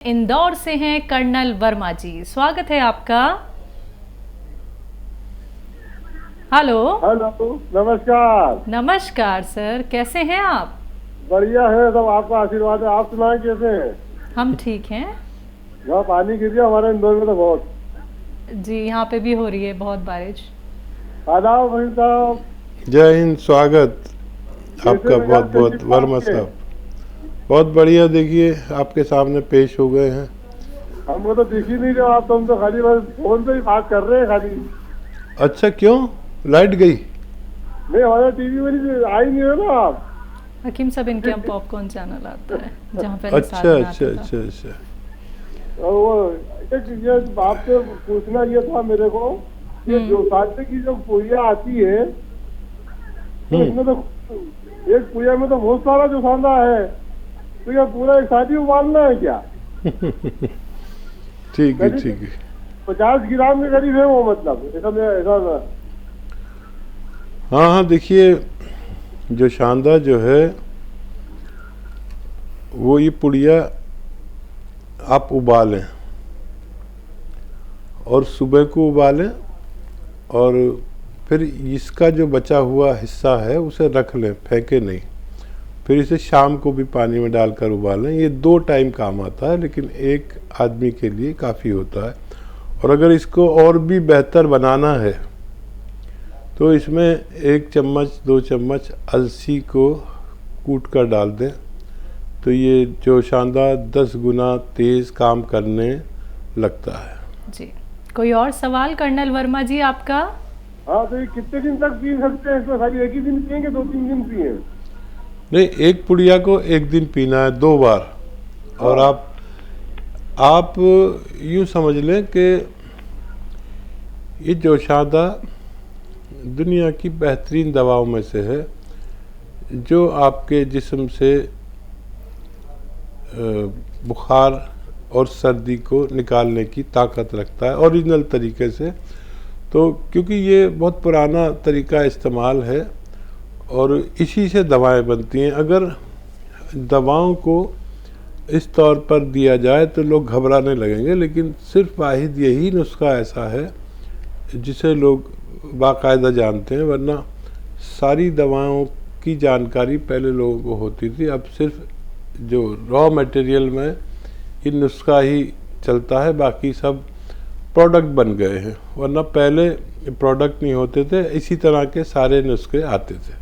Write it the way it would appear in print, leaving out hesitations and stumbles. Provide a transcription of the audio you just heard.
इंदौर से हैं कर्नल वर्मा जी, स्वागत है आपका। हेलो। हेलो, नमस्कार। नमस्कार सर, कैसे हैं आप? बढ़िया है, सब आपका आशीर्वाद है। आप सुनाएं कैसे हैं? हम ठीक हैं यहाँ पानी गिर गया हमारे इंदौर में तो बहुत। जी, यहाँ पे भी हो रही है बहुत बारिश। आदाब वहीद साहब। जय हिंद, स्वागत कैसे आपका बहुत मिजाज बहुत कैसी वर्मा आपके? साहब। बहुत बढ़िया, देखिए आपके सामने पेश हो गए हैं। हमको तो दिख ही नहीं रहे आप, तो हम तो खाली बस फोन पे ही बात कर रहे हैं खाली। अच्छा, क्यों लाइट गई? नहीं, हमारे टीवी में नहीं आ ही नहीं रहे ना आप। हकीम साहब, इनके यहाँ पॉपकॉर्न चैनल आता है जहाँ पहले अच्छा साथ में अच्छा आता था। अच्छा अच्छा। और वो ये आपसे पूछना ये था मेरे को, ये जो साथ की जो पुड़िया आती है, तो इसमें तो एक पुड़िया में तो बहुत सारा जो सांदा है, तो ये पूरा एक साथ ही उबालना है क्या? ठीक है ठीक है। 50 ग्राम के करीब है वो, मतलब ऐसा ना। हाँ हाँ, देखिए जो शानदार जो है वो ये पुड़िया आप उबालें और सुबह को उबालें, और फिर इसका जो बचा हुआ हिस्सा है उसे रख लें, फेंके नहीं। फिर इसे शाम को भी पानी में डालकर उबालें। ये 2 टाइम काम आता है, लेकिन एक आदमी के लिए काफ़ी होता है। और अगर इसको और भी बेहतर बनाना है तो इसमें 1 चम्मच 2 चम्मच अलसी को कूट कर डाल दें, तो ये जो शानदार 10 गुना तेज़ काम करने लगता है। जी, कोई और सवाल कर्नल वर्मा जी आपका? हाँ, तो ये कितने दिन तक पी सकते हैं? इसमें खाली एक ही दिन पियेंगे, 2-3 दिन पिए? नहीं, एक पुड़िया को एक दिन पीना है, 2 बार। और आप यूँ समझ लें कि ये जोशादा दुनिया की बेहतरीन दवाओं में से है, जो आपके जिस्म से बुखार और सर्दी को निकालने की ताकत रखता है ओरिजिनल तरीके से। तो क्योंकि ये बहुत पुराना तरीका इस्तेमाल है और इसी से दवाएं बनती हैं। अगर दवाओं को इस तौर पर दिया जाए तो लोग घबराने लगेंगे, लेकिन सिर्फ वाहिद यही नुस्खा ऐसा है जिसे लोग बाकायदा जानते हैं। वरना सारी दवाओं की जानकारी पहले लोगों को होती थी, अब सिर्फ जो रॉ मटेरियल में ये नुस्खा ही चलता है, बाकी सब प्रोडक्ट बन गए हैं। वरना पहले प्रोडक्ट नहीं होते थे, इसी तरह के सारे नुस्खे आते थे।